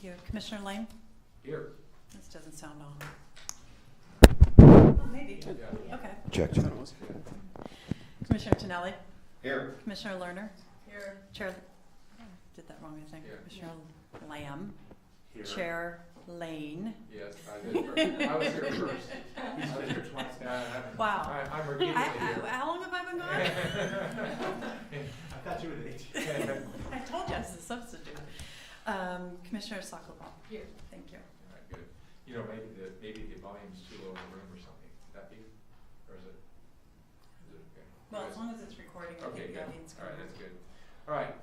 Thank you. Commissioner Lane? Here. This doesn't sound on. Well, maybe. Yeah. Okay. Check. Commissioner Tonelli? Here. Commissioner Lerner? Here. Chair, did that wrong, I think. Here. Commissioner Lamb? Here. Chair Lane? Yes, I did first. I was here first. He's been here twice. Wow. I'm repeatedly here. How long have I been gone? I thought you were the I told you I was a substitute. Commissioner Sokolov? Here. Thank you. All right, good. You know, maybe the volume's too low in the room or something. Could that be? Or is it okay? Well, as long as it's recording, I Okay, think the good. audience All can. right, that's good. All right,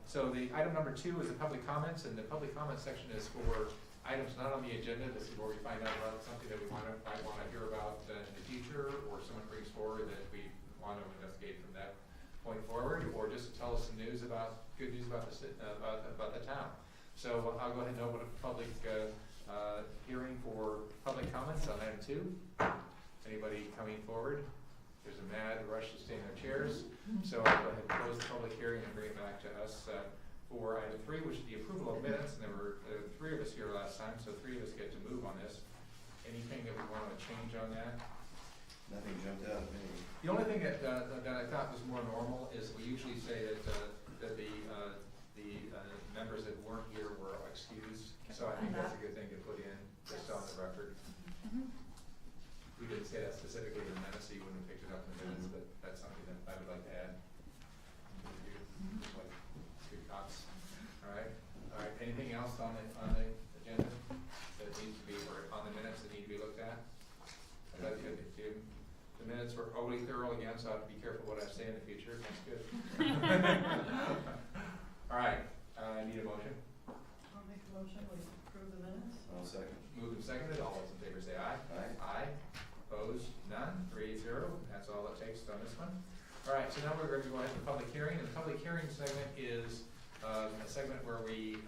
so the item number 2 is the public comments, and the public comment section is for items not on the agenda. This is where we find out about something that we might want to hear about in the future, or someone brings forward that we want to investigate from that point forward, or just to tell us some news about, good news about the town. So I'll go ahead and open a public hearing for public comments on item 2. Anybody coming forward? There's a mad rush to stay in their chairs. So I'll go ahead and close the public hearing and bring it back to us for item 3, which is the approval of minutes. And there were 3 of us here last time, so 3 of us get to move on this. Anything that we want to change on that? Nothing jumped out at me. The only thing that I thought was more normal is we usually say that the members that weren't here were excused. So I think that's a good thing to put in, just on the record. We didn't say that specifically in the minutes, so you wouldn't have picked it up in the minutes, but that's something that I would like to add. Just like good cops. All right. Anything else on the agenda that needs to be, or on the minutes that need to be looked at? I'd like to do. The minutes were overly thorough again, so I have to be careful what I say in the future. That's good. All right. I need a motion. I'll make a motion, we approve the minutes. I'll second. Moved and seconded. All those in favor say aye. Aye. Aye. Opposed? None. 3-0. That's all it takes on this one. All right. So now we're going to go ahead to the public hearing. And the public hearing segment is a segment where we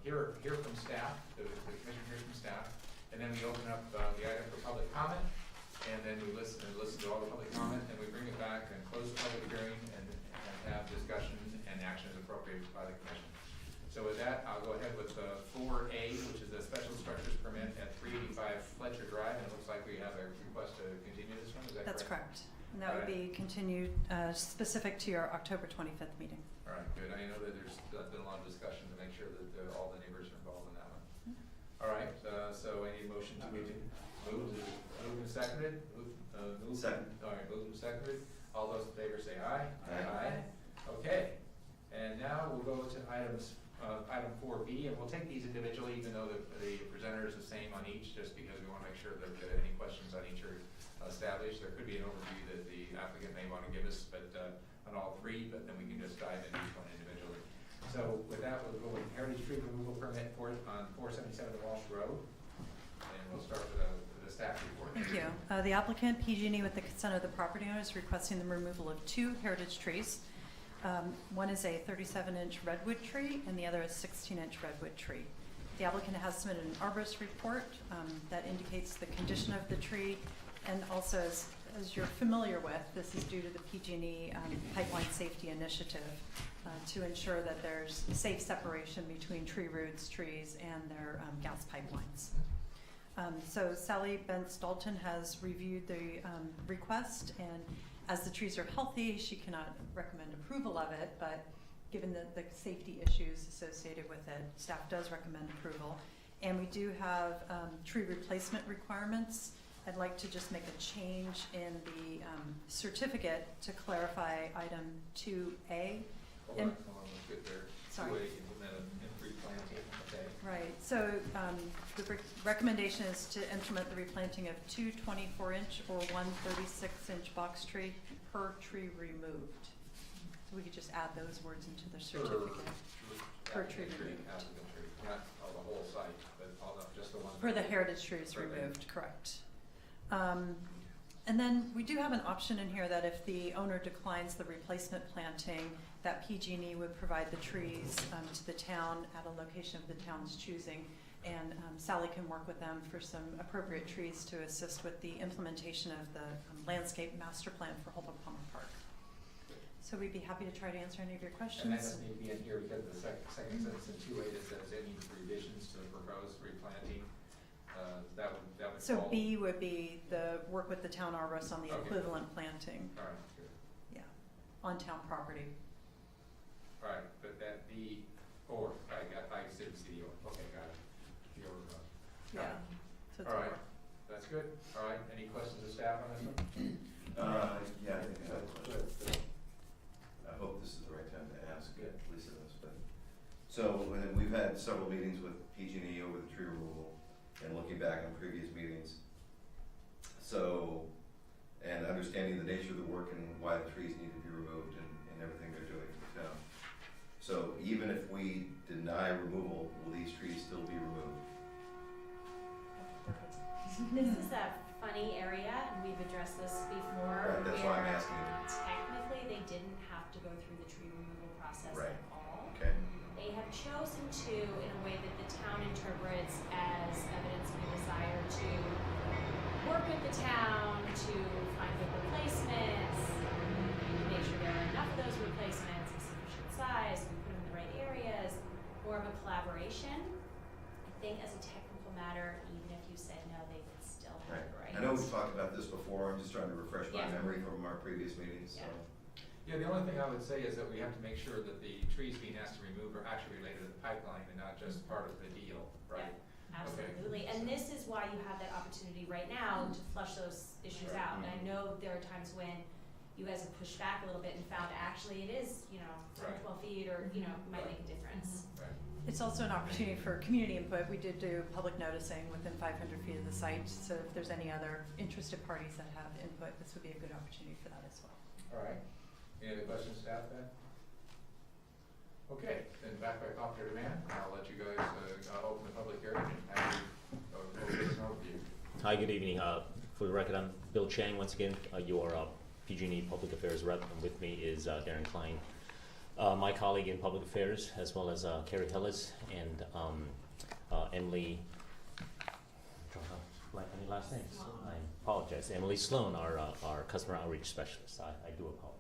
hear from staff. The commission hears from staff, and then we open up the item for public comment, and then we listen to all the public comment, and we bring it back and close the public hearing and have discussion and action as appropriate by the commission. So with that, I'll go ahead with 4A, which is the special structures permit at 385 Fletcher Drive, and it looks like we have a request to continue this one. Is that That's correct? correct. And that would be continued specific to your October 25th meeting. All right, good. I know that there's been a lot of discussion to make sure that all the neighbors are involved in that one. All right, so I need a motion to moved and seconded. Second. All right, moved and seconded. All those in favor say aye. Aye. Okay, and now we'll go to item 4B, and we'll take these individually, even though the presenter is the same on each, just because we want to make sure that any questions on each are established. There could be an overview that the applicant may want to give us, but on all 3, but then we can just dive into each one individually. So with that, we'll go with Heritage Tree Removal Permit on 477 Walsh Road, and we'll start with the staff report. Thank you. The applicant, PG&E, with the consent of the property owner, is requesting the removal of 2 heritage trees. One is a 37-inch redwood tree, and the other is 16-inch redwood tree. The applicant has submitted an arborist report that indicates the condition of the tree, and also, as you're familiar with, this is due to the PG&E Pipeline Safety Initiative to ensure that there's safe separation between tree roots, trees, and their gas pipelines. So Sally Bentz-Dalton has reviewed the request, and as the trees are healthy, she cannot recommend approval of it, but given the safety issues associated with it, staff does recommend approval. And we do have tree replacement requirements. I'd like to just make a change in the certificate to clarify item 2A. Hold on, let's get there. Sorry. 2A, implement a replanting, okay. Right, so the recommendation is to implement the replanting of 2 24-inch or 1 36-inch box tree per tree removed. So we could just add those words into the certificate. Per tree removed. Applicant tree, not the whole site, but just the one. For the heritage trees removed, correct. And then we do have an option in here that if the owner declines the replacement planting, that PG&E would provide the trees to the town at a location of the town's choosing, and Sally can work with them for some appropriate trees to assist with the implementation of the landscape master plan for Holbrook Palmer Park. So we'd be happy to try to answer any of your And that questions. doesn't need to be in here because the second sentence in 2A that says any revisions to the proposed replanting, that would So fall. B would be the work with the town arborist on the Okay. equivalent planting, All right, good. yeah, on town property. All right, but that B, or, I didn't see the or, okay, got it. The or, got Yeah. it. So it's All right, or. that's good. All right, any questions of staff on this one? Yeah, I think I have a question. Good. I hope this is the right time to ask Good. Lisa this, but, so, and we've had several meetings with PG&E over the tree removal and looking back on previous meetings. So, and understanding the nature of the work and why the trees need to be removed and everything they're doing for the town. So even if we deny removal, will these trees still be removed? This is a funny area, and we've addressed this before. Right, that's why I'm where asking you. Technically, they didn't have to go through the tree removal process Right. at all. Okay, They have chosen to, in a way that the town interprets as evidence of a desire to work with the town to find good replacements, make sure there are enough of those replacements of sufficient size, we put them in the right areas, more of a collaboration. I think as a technical matter, even if you said no, they would still have right. the right. I know we've talked about this before, I'm just trying to refresh my Yeah. memory from our previous meetings, so. Yeah. Yeah, the only thing I would say is that we have to make sure that the trees being asked to remove are actually related to the pipeline and not just part of the deal, right? Absolutely, and this is why you have that opportunity right now to flush those issues Right. out. And I know there are times when you guys have pushed back a little bit and found actually it is, 10, Right. 12 feet or, might make a difference. Right. It's also an opportunity for community input. We did do public noticing within 500 feet of the site, so if there's any other interested parties that have input, this would be a good opportunity for that as well. All right. Any other questions, staff, then? Okay, then back by popular demand, I'll let you guys open the public hearing and have you give us an overview. Hi, good evening. For the record, I'm Bill Chang, once again, your PG&E Public Affairs rep, and with me is Darren Klein, my colleague in Public Affairs, as well as Carrie Hillis and Emily, any last names? I apologize. Emily Sloan, our Customer Outreach Specialist. I do apologize.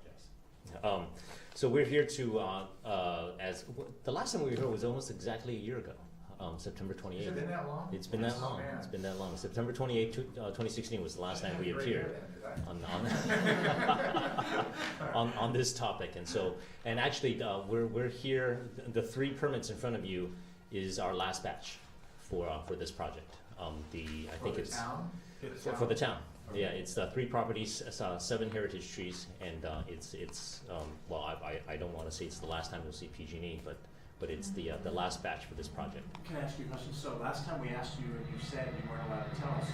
So we're here to, the last time we were here was almost exactly a year ago, September 28th. Has it been that long? It's been that Oh, long. man. It's been that long. September 28th, 2016 was the last time we Great appeared year then, did I? on this topic. And actually, we're here. The 3 permits in front of you is our last batch for this project. I think For the it's town? for the town. Okay. Yeah, it's 3 properties, 7 heritage trees, and it's well, I don't want to say it's the last time you'll see PG&E, but it's the last batch for this project. Can I ask you a question? So last time we asked you, and you said you weren't allowed to tell us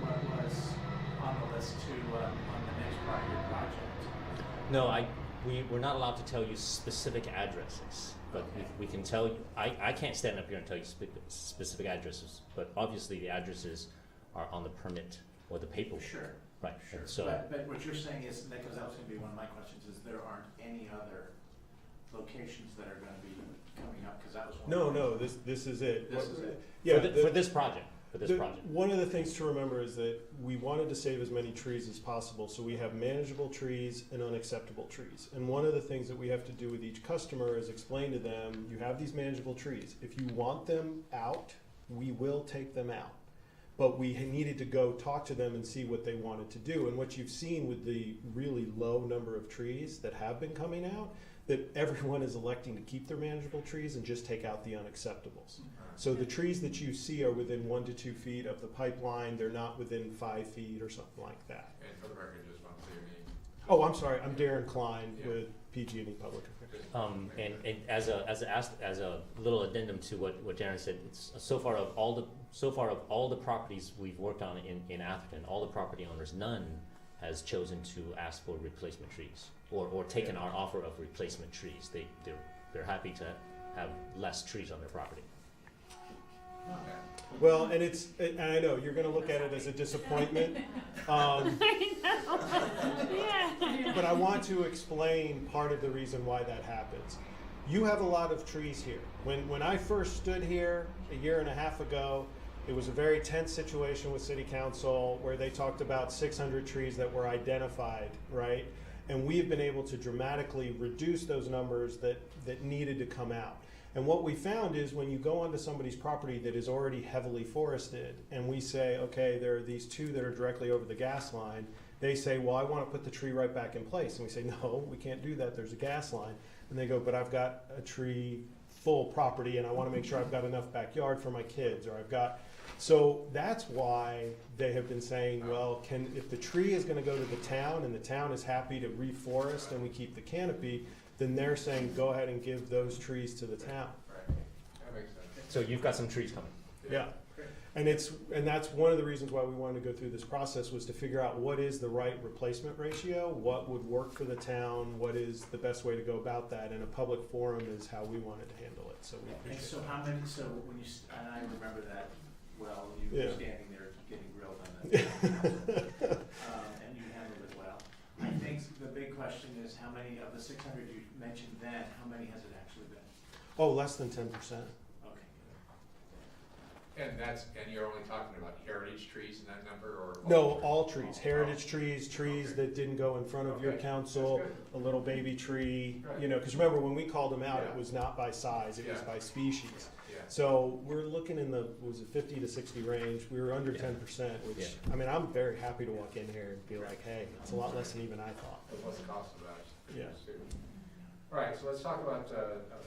what was on the list on the next part of your project. No, we're not allowed to tell you specific addresses, but Okay. we can tell you. I can't stand up here and tell you specific addresses, but obviously the addresses are on the permit or the paperwork. Sure. Right. Sure. So But what you're saying is, because that was going to be one of my questions, is there aren't any other locations that are going to be coming up? Because that was one. No, this is it. This is it. Yeah, for this project. one of the things to remember is that we wanted to save as many trees as possible, so we have manageable trees and unacceptable trees. And one of the things that we have to do with each customer is explain to them, you have these manageable trees. If you want them out, we will take them out. But we needed to go talk to them and see what they wanted to do. And what you've seen with the really low number of trees that have been coming out, that everyone is electing to keep their manageable trees and just take out the unacceptables. So the trees that you see are within 1 to 2 feet of the pipeline. They're not within 5 feet or something like that. And for the record, just want to say your name. Oh, I'm sorry. I'm Darren Klein Yeah. with PG&E Public Affairs. and as a little addendum to what Darren said, it's so far of all the properties we've worked on in Atherton, all the property owners, none has chosen to ask for replacement trees or taken our offer of replacement trees. They're happy to have less trees on their property. Okay. Well, and I know you're going to look at it as a disappointment. But I want to explain part of the reason why that happens. You have a lot of trees here. When I first stood here a year and a half ago, it was a very tense situation with City Council where they talked about 600 trees that were identified, right? And we've been able to dramatically reduce those numbers that needed to come out. And what we found is when you go onto somebody's property that is already heavily forested, and we say, okay, there are these two that are directly over the gas line, they say, well, I want to put the tree right back in place. And we say, no, we can't do that, there's a gas line. And they go, but I've got a tree full property and I want to make sure I've got enough backyard for my kids, or I've got, so that's why they have been saying, well, if the tree is going to go to the town and the town is happy to reforest and we keep the canopy, then they're saying, go ahead and give those trees to the town. Right, that makes sense. So you've got some trees coming. Yeah. Great. And that's one of the reasons why we wanted to go through this process, was to figure out what is the right replacement ratio, what would work for the town, what is the best way to go about that, and a public forum is how we wanted to handle it, so we And appreciate so it. how many, so when you, and I remember that, well, you Yeah. were standing there getting grilled on that. And you handled it well. I think the big question is how many of the 600 you mentioned then, how many has it actually been? Oh, less than 10%. Okay. And you're only talking about heritage trees in that number, or? No, all trees, heritage trees, trees Okay. that didn't go in front of your Okay. council, That's a little baby tree, Right. you know, because remember, when we called them out, it Yeah. was not by size, it was Yeah. by species. Yeah. So we're looking in the, was it 50 to 60 range, we were under Yeah. 10%, which, Yeah. I mean, I'm very happy to walk in here and be like, hey, it's a lot less than even I thought. What's the cost of that? Yeah. All right, so let's talk about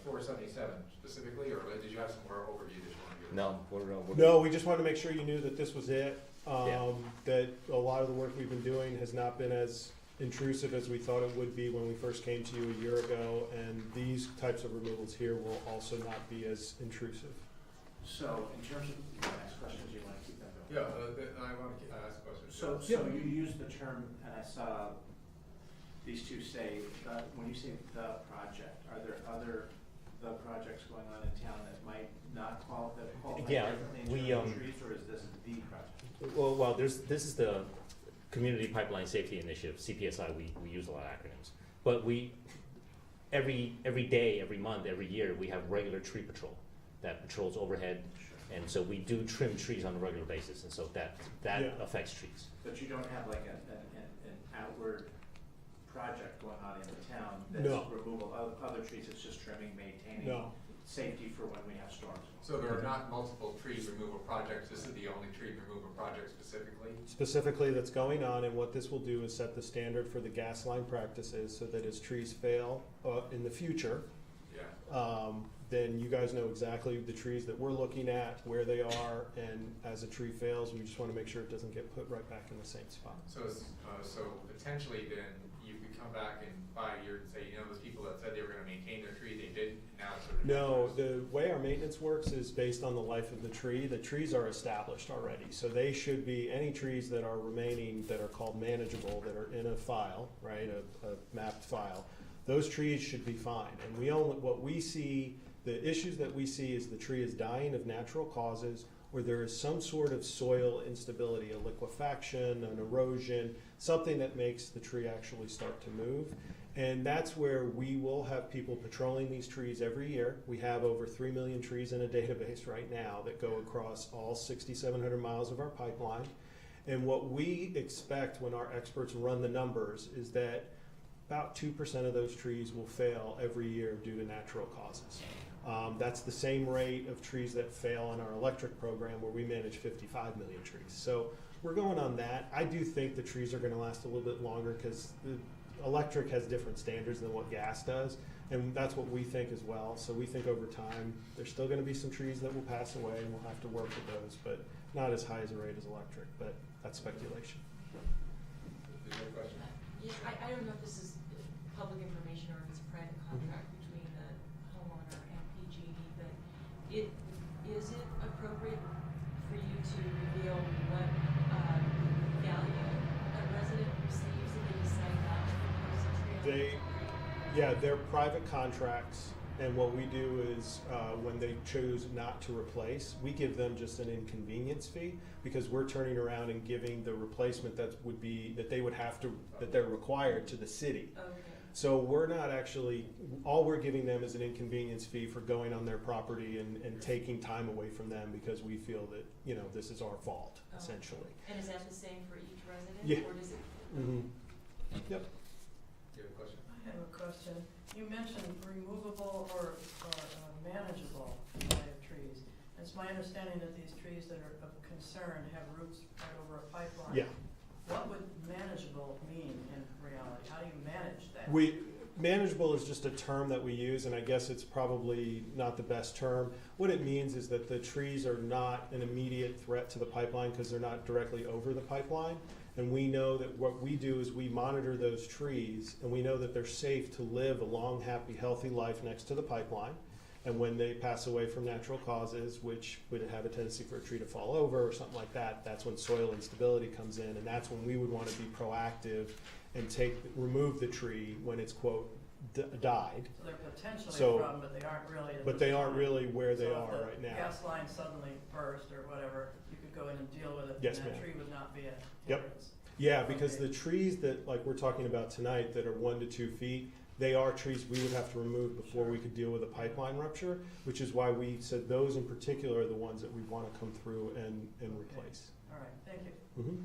477 specifically, or did you have some more overview that you want to give? No, we're. No, we just wanted to make sure you knew that this was it, Yeah. that a lot of the work we've been doing has not been as intrusive as we thought it would be when we first came to you a year ago, and these types of removals here will also not be as intrusive. So in terms of, the next questions, you want to keep that going? I want to ask a question. So you used the term, and I saw these two say, when you say the project, are there other the projects going on in town that might not qualify Yeah, differently in we, terms of trees, or is this the project? Well, this is the Community Pipeline Safety Initiative, CPSI. We use a lot of acronyms, but every day, every month, every year, we have regular tree patrol that patrols overhead, and so we do trim trees on a regular basis, and so that Yeah. affects trees. But you don't have like an outward project going on in the town No. that's removal of other trees, it's just trimming, maintaining No, safety for when we have storms. So there are not multiple tree removal projects, this is the only tree removal project specifically? specifically that's going on, and what this will do is set the standard for the gas line practices, so that as trees fail in the future, Yeah. then you guys know exactly the trees that we're looking at, where they are, and as a tree fails, we just want to make sure it doesn't get put right back in the same spot. So potentially then you could come back in 5 years and say, those people that said they were gonna maintain their tree, they didn't, now it's sort of. No, the way our maintenance works is based on the life of the tree. The trees are established already, so they should be, any trees that are remaining that are called manageable, that are in a file, right, a mapped file, those trees should be fine. And we only, what we see, the issues that we see is the tree is dying of natural causes, or there is some sort of soil instability, a liquefaction, an erosion, something that makes the tree actually start to move. And that's where we will have people patrolling these trees every year. We have over 3 million trees in a database right now that go across all 6,700 miles of our pipeline. And what we expect when our experts run the numbers is that about 2% of those trees will fail every year due to natural causes. That's the same rate of trees that fail in our electric program, where we manage 55 million trees. So we're going on that. I do think the trees are going to last a little bit longer, because the electric has different standards than what gas does, and that's what we think as well. So we think over time there's still going to be some trees that will pass away, and we'll have to work with those, but not as high as a rate as electric. But that's speculation. Is there a question? Yeah, I don't know if this is public information or if it's a private contract between the homeowner and PG&E, but is it appropriate for you to reveal what value a resident receives if they decide not to propose a tree? They're private contracts, and what we do is when they choose not to replace, we give them just an inconvenience fee, because we're turning around and giving the replacement that they're required to the city. Okay. So we're not actually, all we're giving them is an inconvenience fee for going on their property and taking time away from them, because we feel that, this is our fault, Oh. essentially. And is that the same for each resident? Yeah. Or does it? Mm-hmm. Yep. You have a question? I have a question. You mentioned removable or manageable type trees. It's my understanding that these trees that are of concern have roots right over a pipeline. Yeah. What would manageable mean in reality? How do you manage that? Manageable is just a term that we use, and I guess it's probably not the best term. What it means is that the trees are not an immediate threat to the pipeline because they're not directly over the pipeline. And we know that what we do is we monitor those trees, and we know that they're safe to live a long, happy, healthy life next to the pipeline. And when they pass away from natural causes, which would have a tendency for a tree to fall over or something like that, that's when soil instability comes in, and that's when we would want to be proactive and remove the tree when it's, quote, died. So they're potentially So- a problem, but they aren't really at But this they aren't time. really where they So are if right the now. gas line suddenly burst or whatever, you could go in and deal with it. Yes, and that ma'am. tree would not be a Yep. hindrance. Yeah, because Okay. the trees that, like we're talking about tonight, that are 1 to 2 feet, they are trees we would have to remove before we could deal with a pipeline rupture, which is why we said those in particular are the ones that we want to come through and replace. All right, thank you. Mhm.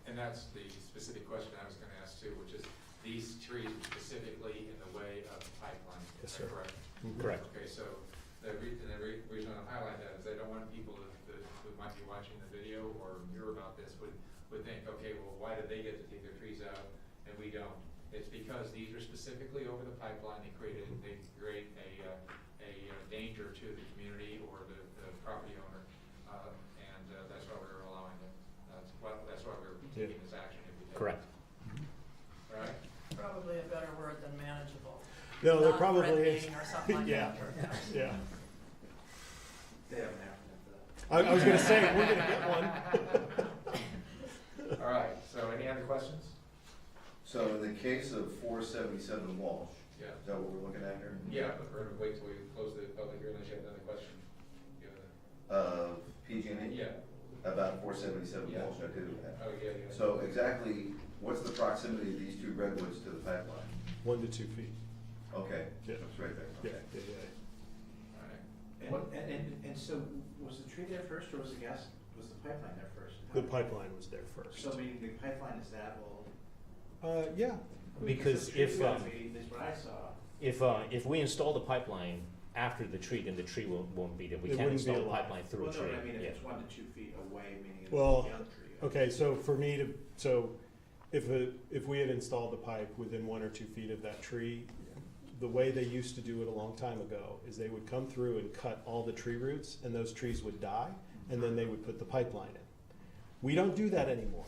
And that's the specific question I was gonna ask too, which is, these trees specifically in the way of the pipeline, Yes, is that sir. correct? Mhm. Correct. Okay, so the reason I highlight that is I don't want people who might be watching the video or hear about this would think, okay, well, why did they get to take their trees out and we don't? It's because these are specifically over the pipeline, they create a danger to the community or the property owner, and that's why we're allowing it. That's why we're taking this action if we take it. Correct. All right? Probably a better word than manageable. No, there probably is. Non-threatening or something like Yeah. that. Yeah. They have an acronym for that. I was gonna say, we're gonna get one. All right, so any other questions? So in the case of 477 Walsh, Yeah. is that what we're looking at here? Yeah, but we're gonna wait till we close the public hearing unless you have another question. Of PG&E? Yeah, About 477 Yeah. Walsh, I do. oh, yeah. So exactly, what's the proximity of these two redwoods to the pipeline? 1 to 2 feet. Okay, Yeah. it's right there, Yeah, okay. yeah, yeah. All right. And so, was the tree there first, or was the pipeline there first? The pipeline was there first. So meaning the pipeline is that old? Yeah. Because The tree if, would be, at least what I saw. if we install the pipeline after the tree, then the tree won't be there. We It can't wouldn't be install the alive. pipeline through a Well, tree. no, I mean, if Yeah. it's 1 to 2 feet away, meaning it's a Well, young tree. Okay, so for me to, if we had installed the pipe within 1 or 2 feet of that tree, the way they used to do it a long time ago is they would come through and cut all the tree roots, and those trees would die, and then they would put the pipeline in. We don't do that anymore,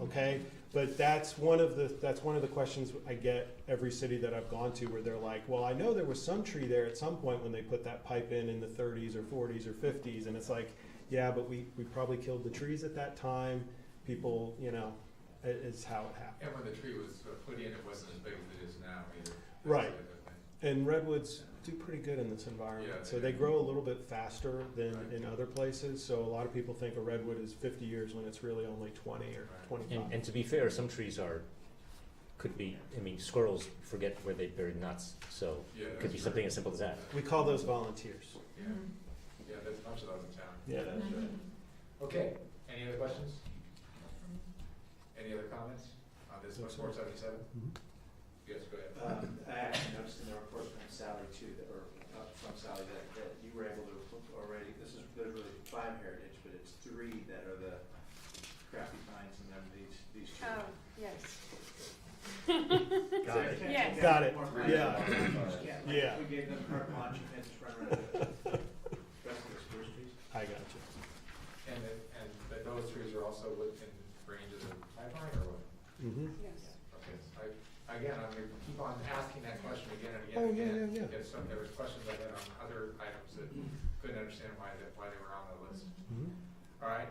okay? But that's one of the questions I get every city that I've gone to, where they're like, well, I know there was some tree there at some point when they put that pipe in the 30s or 40s or 50s, and it's like, yeah, but we probably killed the trees at that time. People, it's how it happened. And when the tree was put in, it wasn't as big as it is now either. Right. That's the other thing. And redwoods do pretty good in this environment. Yeah, So they they do. grow a little bit faster than Right. in other places. So a lot of people think a redwood is 50 years when it's really only 20 or Right. 25. And to be fair, some trees could be, squirrels forget where they bury nuts, so Yeah, it could that's be true. something as simple as that. We call those volunteers. Yeah, yeah, there's a bunch of those in town. Yeah. That's right. Okay, any other questions? Any other comments on this one, Yes, sir. 477? Mhm. Yes, go ahead. I actually noticed in the report from Sally too, from Sally, that you were able to already, there's really 5 heritage, but it's 3 that are the crappy pines, and then these 2. Oh, yes. Got it. Yes. Got it. More pines. Yeah. Yeah. Yeah. We gave them carte blanche and just run around the rest of the spruce trees. I got you. But those trees are also within range of the pipeline or what? Mm-hmm. Yes. Okay, so I'm gonna keep on asking that question again and again Oh, and yeah, again. yeah, yeah. Because there was questions I had on other items that couldn't understand why they were on the list. Mm-hmm. All right,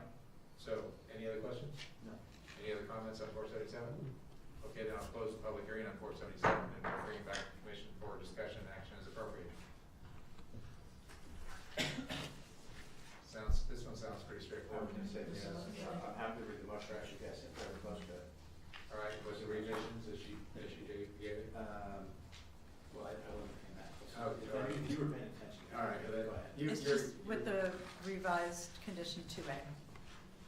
so any other questions? No. Any other comments on 477? Okay, then I'll close the public hearing on 477 and we'll bring it back to the commission for discussion and action as appropriate. This one sounds pretty I straightforward. was gonna say, this is, Yeah. I'm happy to read the motion, actually, guys, if they're close to it. All right, was the revisions that she gave it? Well, I wasn't paying that close. Oh, If all right. you were paying attention. All right, Go then ahead. you're- It's just with the revised condition 2A.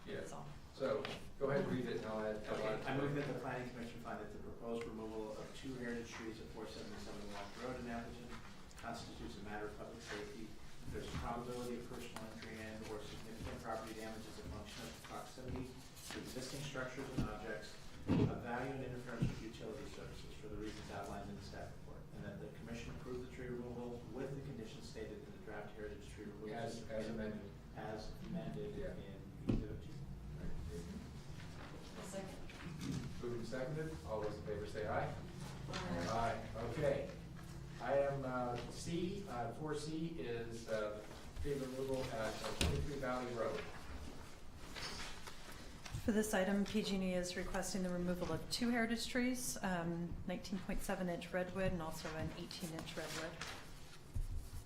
Yeah. That's all. So, go ahead and read it, and I'll add. Okay, I move that the planning commission find that the proposed removal of 2 heritage trees at 477 Walk Road in Atherton constitutes a matter of public safety. There's a probability of personal injury and or significant property damage as a function of proximity to existing structures and objects of value and interference with utility services for the reasons outlined in the staff report. And that the commission approve the tree removal with the conditions stated in the draft heritage tree removal. As amended. As amended Yeah. in Exhibit 2. Second. Moved and seconded, all those in favor say aye. Aye, okay. Item C, 4C is tree removal at 23 Valley Road. For this item, PG&E is requesting the removal of 2 heritage trees, 19.7-inch redwood and also an 18-inch redwood.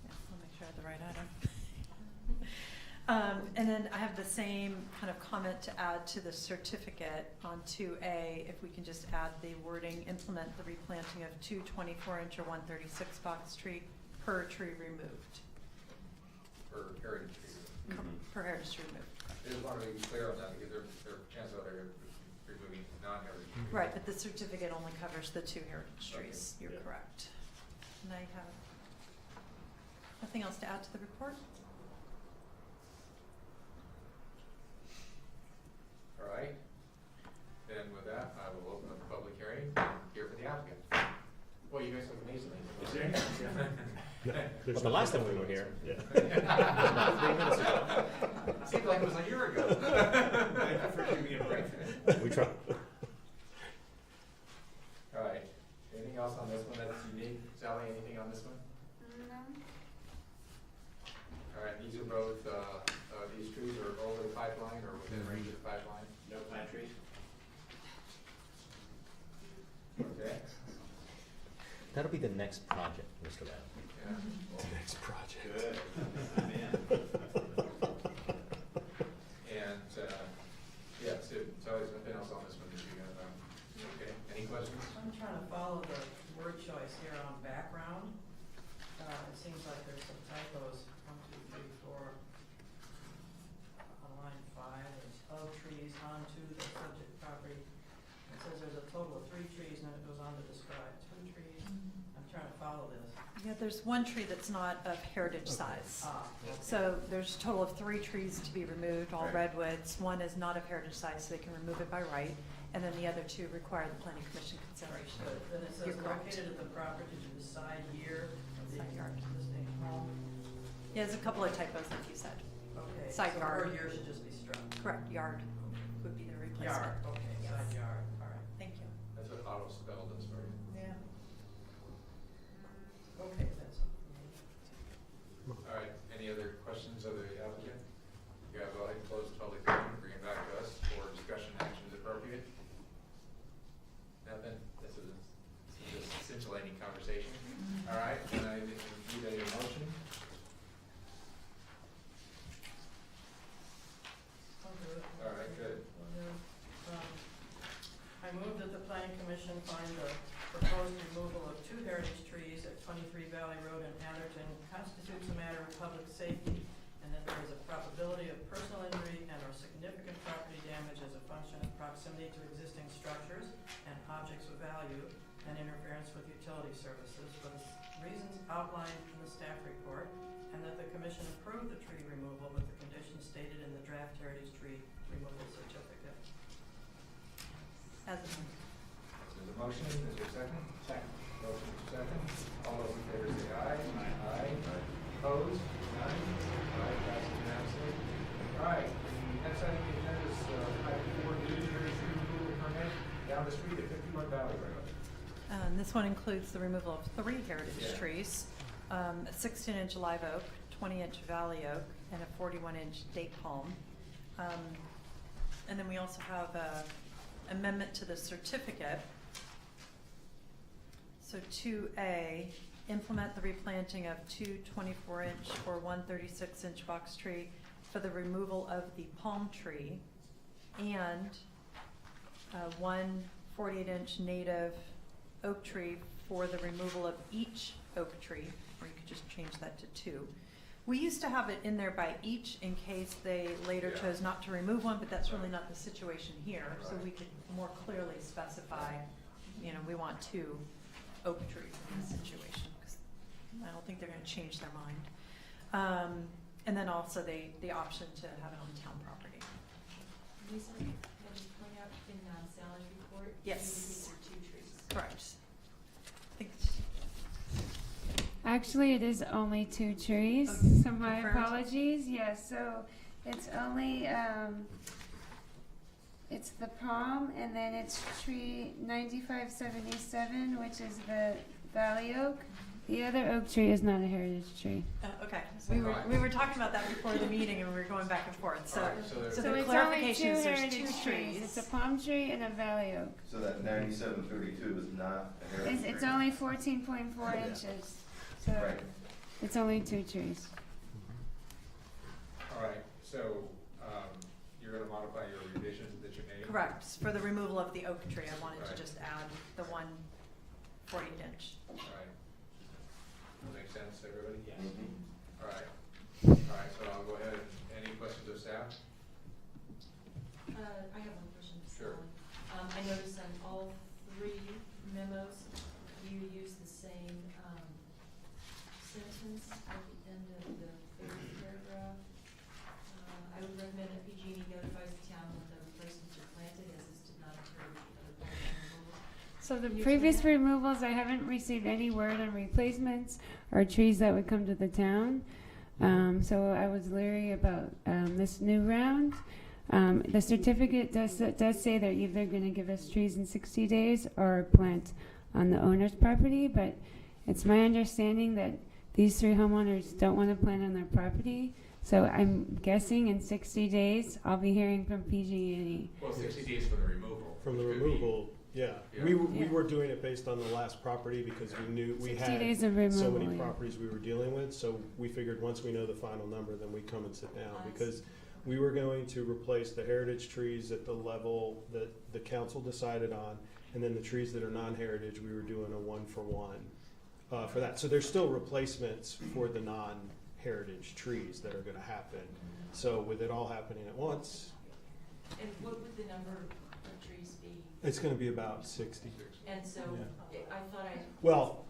Yeah, I'll make sure I have the right item. And then I have the same kind of comment to add to the certificate on 2A, if we can just add the wording, implement the replanting of 2 24-inch or 136 box tree per tree removed. For heritage tree. Per heritage tree removed. I just want to be clear on that, because there are chances of they're removing non-heritage trees. Right, but the certificate only covers the 2 heritage Okay, trees. You're yeah. correct. And I have nothing else to add to the report? All right, then with that, I will open up the public hearing, here for the applicant. Boy, you guys look amazing. Is there anything different? There's Well, the last time we nothing were here. Yeah. About 3 minutes ago. Seems like it was a year ago. Thank you for giving me a break. We try. All right, anything else on this one that's unique? Sally, anything on this one? No. All right, these are both, these trees are over the pipeline or within range of the pipeline? No pine trees? Okay, That'll be the next project, Mr. Lamb. yeah. The next project. Good. I'm in. And, yeah, so there's nothing else on this one that you got, okay, any questions? I'm trying to follow the word choice here on background. It seems like there's some typos, 1, 2, 3, 4. On line 5, there's of trees onto the subject property. It says there's a total of 3 trees, and then it goes on to describe 2 trees. I'm trying to follow this. Yeah, there's 1 tree that's not of heritage size. Okay. So there's a total of 3 trees to be removed, all Right. redwoods. 1 is not of heritage size, so they can remove it by right. And then the other 2 require the planning commission consideration. But then it says You're correct. located at the property to the side rear of the Side yard. existing home. Yeah, there's a couple of typos like you said. Okay. Side So the yard. word year should just be struck. Correct, yard would be the replacement. Yard, okay, Yes. side yard, all right. Thank you. That's what auto spelled is for you. Yeah. Okay, that's. All right, any other questions of the applicant? You gotta go ahead and close the public hearing, bring it back to us for discussion actions appropriate. Nothing, this is just scintillating conversation. All right, and I need a motion. I'll do it. All right, good. I move that the planning commission find the proposed removal of 2 heritage trees at 23 Valley Road in Atherton constitutes a matter of public safety, and that there is a probability of personal injury and or significant property damage as a function of proximity to existing structures and objects of value and interference with utility services for the reasons outlined in the staff report, and that the commission approve the tree removal with the conditions stated in the draft heritage tree removal certificate. As amended. There's a motion, is there a second? Second. Motion is second. All those in favor say aye. Aye. Opposed? None? All right, passes unanimously. All right, the next item on the agenda is item 4D, tree removal permit down the street at 51 Valley Road. This one includes the removal of 3 heritage Yeah. trees, a 16-inch live oak, 20-inch valley oak, and a 41-inch date palm. And then we also have a amendment to the certificate. So 2A, implement the replanting of 2 24-inch or 1 36-inch box tree for the removal of the palm tree, and 1 48-inch native oak tree for the removal of each oak tree, or you could just change that to 2, We used to have it in there by each in case they later Yeah. chose not to remove one, but that's really not the situation here. So Right. we could more clearly specify, you know, we want 2 oak trees in this situation, 'cause I don't think they're gonna change their mind. And then also the option to have it on town property. Lisa, can you point out in Sally's report? Yes. You indicated 2 trees. Correct. I think Actually, it is only 2 trees, Okay. so my Confirmed. apologies. Yes, so it's only, it's the palm, and then it's tree 9577, which is the valley oak. The other oak tree is not a heritage tree. okay. We were talking about that before the meeting and we were going back and forth, so. Alright, so there's- So So the it's only 2 clarification is there's heritage 2 trees. It's a palm tree and a valley oak. So that 9732 is not a heritage It's tree? only 14.4 Yeah. inches, so Right. it's only 2 trees. All right, so, you're gonna modify your revisions that you made? Correct. For the removal of the oak tree, I wanted to Right. just add the 1 40-inch. All right. That makes sense, everybody? Yes. Mhm. All right. All right, so I'll go ahead. Any questions of staff? I have one question. Sure. I noticed on all 3 memos, you use the same, sentence at the end of the 3rd paragraph. I would recommend that PG&E notifies the town when the replacements are planted, as this did not occur with the other planting removals. So the Yes, previous ma'am. removals, I haven't received any word on replacements or trees that would come to the town. So I was leery about this new round. The certificate does say they're either going to give us trees in 60 days or plant on the owner's property, but it's my understanding that these 3 homeowners don't want to plant on their property. So I'm guessing in 60 days I'll be hearing from PG&E. Well, 60 days for the removal. From the Could be- removal, yeah. Yeah. We Yeah. were doing it based on the last property because we knew we 60 had days of so removal. many yeah. properties we were dealing with, so we figured once we know the final number, then we come and sit down. I see. Because we were going to replace the heritage trees at the level that the council decided on, and then the trees that are non-heritage, we were doing a 1-for-1 for that. So there's still replacements for the non-heritage trees that are gonna happen. So with it all happening at once, And what would the number of trees be? it's gonna be about 60. And so, Yeah. I thought Well,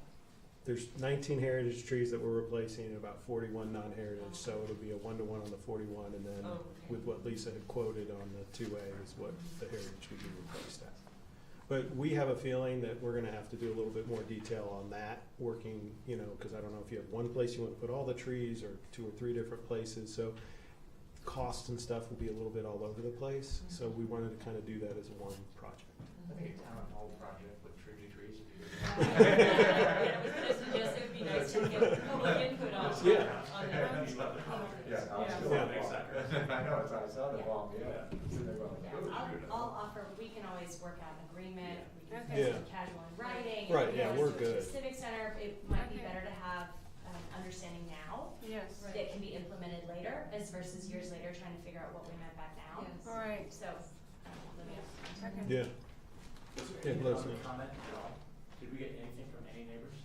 there's 19 heritage trees that we're replacing and about 41 non-heritage, so it'll be a 1-to-1 on the 41, and then Oh, okay. with what Lisa had quoted on the 2A is what the heritage would be replaced at. But we have a feeling that we're gonna have to do a little bit more detail on that, working, you know, because I don't know if you have one place you want to put all the trees or 2 or 3 different places, so costs and stuff will be a little bit all over the place, so we wanted to kind of do that as one project. I think a town hall project with tribute trees would be I good. was gonna suggest it would be nice to get public input on, Yeah. on that. Yeah, I was Yeah. still Yeah. on the ball. I know, it's, I saw the ball, yeah. Sitting there going, Yeah, "Ooh." I'll offer, we can always work out an agreement, we can Okay. do some casual in writing. Right, and, yeah, you know, we're so to the good. Civic Center, it might be Okay. better to have understanding now Yes. that can be implemented later, as versus years later trying to figure out what we meant back now. Yes. All right. So, let me know. Okay. Yeah. Was Yeah, there any let us public know. comment at all? Did we get anything from any neighbors?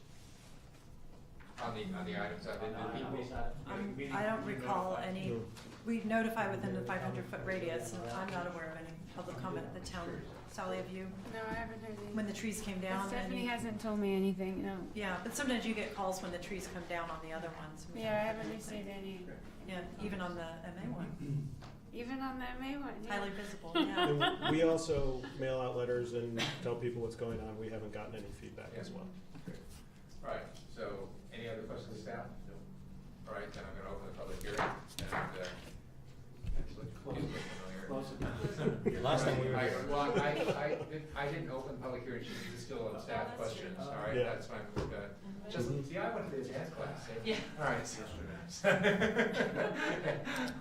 On the items I've been, On the people. this item? I don't recall any, No. we notify within the 500-foot radius, and I'm not aware of any public comment at the town. Sally, have you, No, I haven't heard anything. when the trees came down? Stephanie any- hasn't told me anything, no. Yeah, but sometimes you get calls when the trees come down on the other ones. Yeah, I haven't received any. Yeah, even on the MA one, Even on that May one, yeah. highly visible, yeah. And we also mail out letters and tell people what's going on. We haven't gotten any feedback as well. All right, so any other questions, staff? No. All right, then I'm gonna open the public hearing and, actually, Close it. Last time we were here. Well, I didn't open the public hearing, she's still on staff that's questions, true. all right, Yeah. that's fine, we're gonna, just, Mhm. see, I went to the advanced class, see? Yeah. All right, so,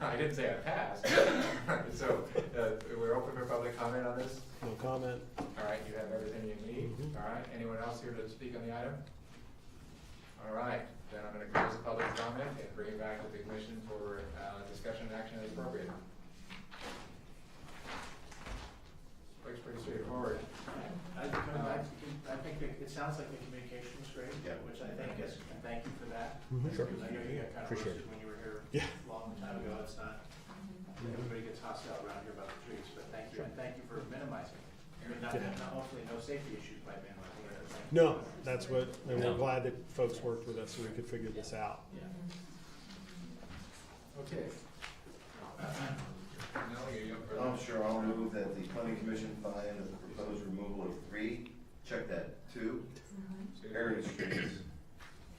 I didn't say I passed. So, we're open for public comment on this? No comment? All right, you have everything you need, Mhm. all right, anyone else here to speak on the item? All right, then I'm gonna close the public comment and bring it back to the commission for, discussion and action as appropriate. Looks pretty straightforward. I think it sounds like the communication was great, Yeah. which I think is, and thank you for that. Mhm. Sure. I know you got kind of Appreciate rushed when you were here fuss out around here about the trees, but thank you, and thank you for minimizing. I mean, hopefully no safety issues by minimizing it. but thank you. No, that's what, and we're No. glad that folks worked with us so we could figure this out. Yeah. Okay. Nellie, are you up for that? Oh, sure, I'll move that the planning commission find that the proposed removal of 3, check that, 2 heritage trees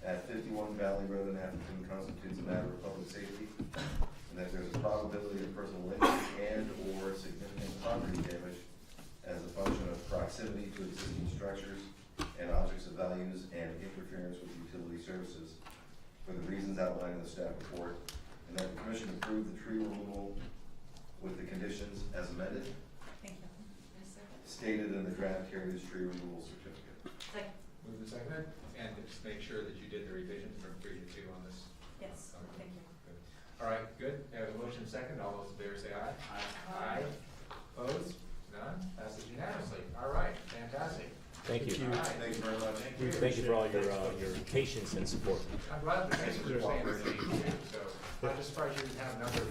at 51 Valley Road in Atherton constitutes a matter of public safety, and that there's a probability of personal injury and/or significant property damage as a function of proximity to existing structures and objects of values and interference with utility services for the reasons outlined in the staff report, and that the commission approve the tree removal with the conditions as amended, Thank you. stated in the draft heritage tree removal certificate. Move the second, and just make sure that you did the revision from 3 to 2 on this. Yes, thank you. Good. All right, good. I have a motion second. All those in favor say aye. Aye. Aye. Opposed? None? Passes unanimously. All right, fantastic. Thank you. Thank you. All right. Thank you very much. Thank you for all your patience and support. I'm glad the neighbors are saying the same too, so I'm just surprised you didn't have another,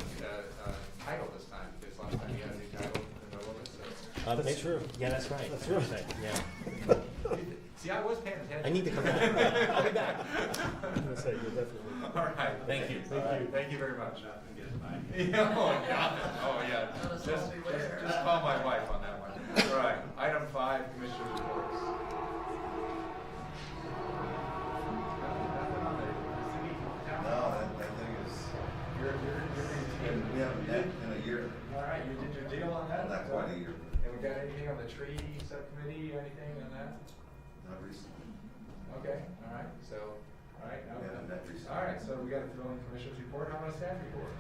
title this time, because last time you had a new title in the middle of it, so. That's true. Yeah, that's right. That's right. Yeah. See, I was paying attention. I need to come back. I'll be back. I'm gonna say, you're definitely. All right. Thank you. All right, thank you very much. Nothing gets by. Oh, yeah. Let us Just all beware. just call my wife on that one. All right, item 5, commissioner reports. Nothing on the city town? No, that thing is, and we haven't met in a year, All right, you did your deal on that? not quite a year, And we got anything on the tree subcommittee, anything on that? not recently. Okay, all right, so, all right. We haven't met recently. All right, so we got a filling commissioner's report. How about a staff report?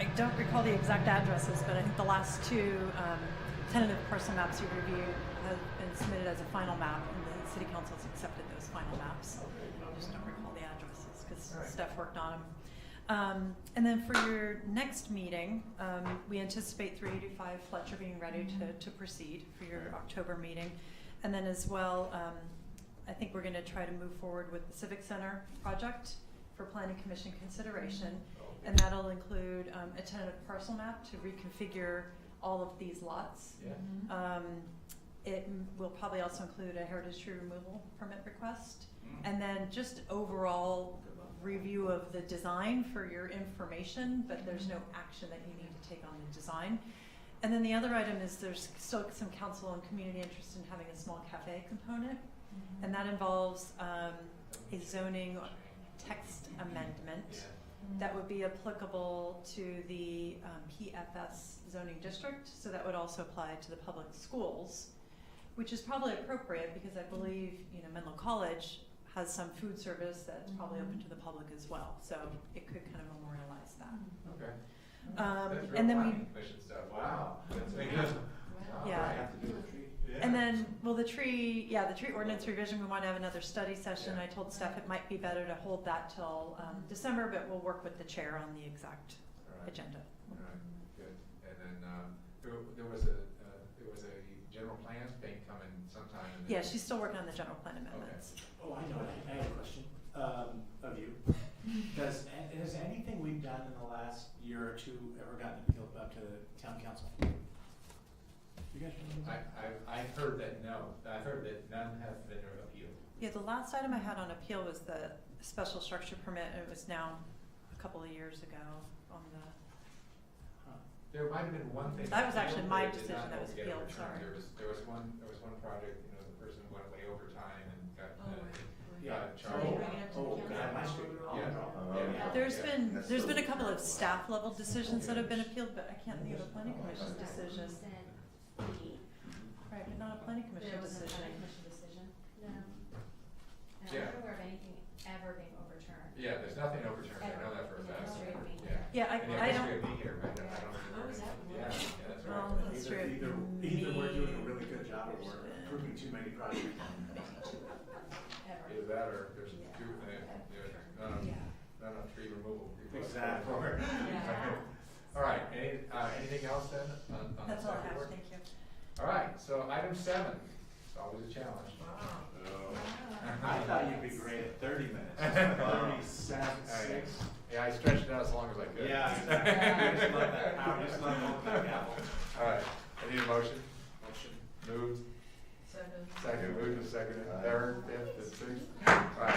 I don't recall the exact addresses, but I think the last 2 tentative parcel maps you reviewed have been submitted as a final map, and the city council has accepted those final maps. I just don't recall the addresses because All right. staff worked on them. And then for your next meeting, we anticipate 385 Fletcher being ready to proceed for your October meeting. And then as well, I think we're going to try to move forward with the Civic Center project for planning commission consideration. And that'll include a tentative parcel map to reconfigure all of these lots. Yeah. It will probably also include a heritage tree removal permit request. And then just overall review of the design for your information, but there's no action that you need to take on the design. And then the other item is there's still some council and community interest in having a small cafe component. And that involves a zoning text amendment that would be applicable to the PFS zoning district. So that would also apply to the public schools, which is probably appropriate because I believe, Menlo College has some food service that's probably open to the public as well. So it could kind of memorialize that. Okay. And That's real then planning commission stuff. Wow. That's big. Yeah. I have to do the tree. And then, the tree ordinance revision, we want to have another study session. I told staff it might be better to hold that till December, but we'll work with the chair on the exact All right. agenda. All right, good. And then, there was a general plan thing coming sometime. in the- Yeah, she's still working on the general plan amendments. Oh, I know, I have a question, of you. Has anything we've done in the last year or 2 ever gotten appealed up to the town council? You guys remember that? I've heard that no, I've heard that none have been appealed. Yeah, the last item I had on appeal was the special structure permit. It was now a couple of years ago on the, Huh. There might have been one thing. That was actually my that did decision not that was get appealed, overturned. sorry. There was one project, the person went way over time and got, Yeah. charged. Oh, God, my street. Yeah. Yeah. there's That's been a still- couple of staff level decisions that have been appealed, but I can't think of a planning commission decision. Right, but not a planning commission There wasn't a decision. planning commission decision, no. And I'm Yeah. not aware of anything ever being overturned. Yeah, there's nothing overturned, I know that for a In the fact. history of being Yeah. here. Yeah, In the I history don't, of being here, I don't remember. Oh, is that Yeah, right? that's well, right. the history of Either we're doing a me. really good job or we're approving too many projects. Ever. Either that or there's Yeah. two, Yeah. none of tree removal. Exactly. Yeah. All right, anything else then on the That's all I staff have, report? thank you. All right, so item 7, it's always a challenge. I thought you'd be great at 30 minutes. 37, 6. Yeah, I stretched it out as long as I could. Yeah, exactly. I just love that power, I just love that gavel. All right, I need a motion. Motion. Moved, Second. second, moved and seconded, third, fifth, and sixth. All right,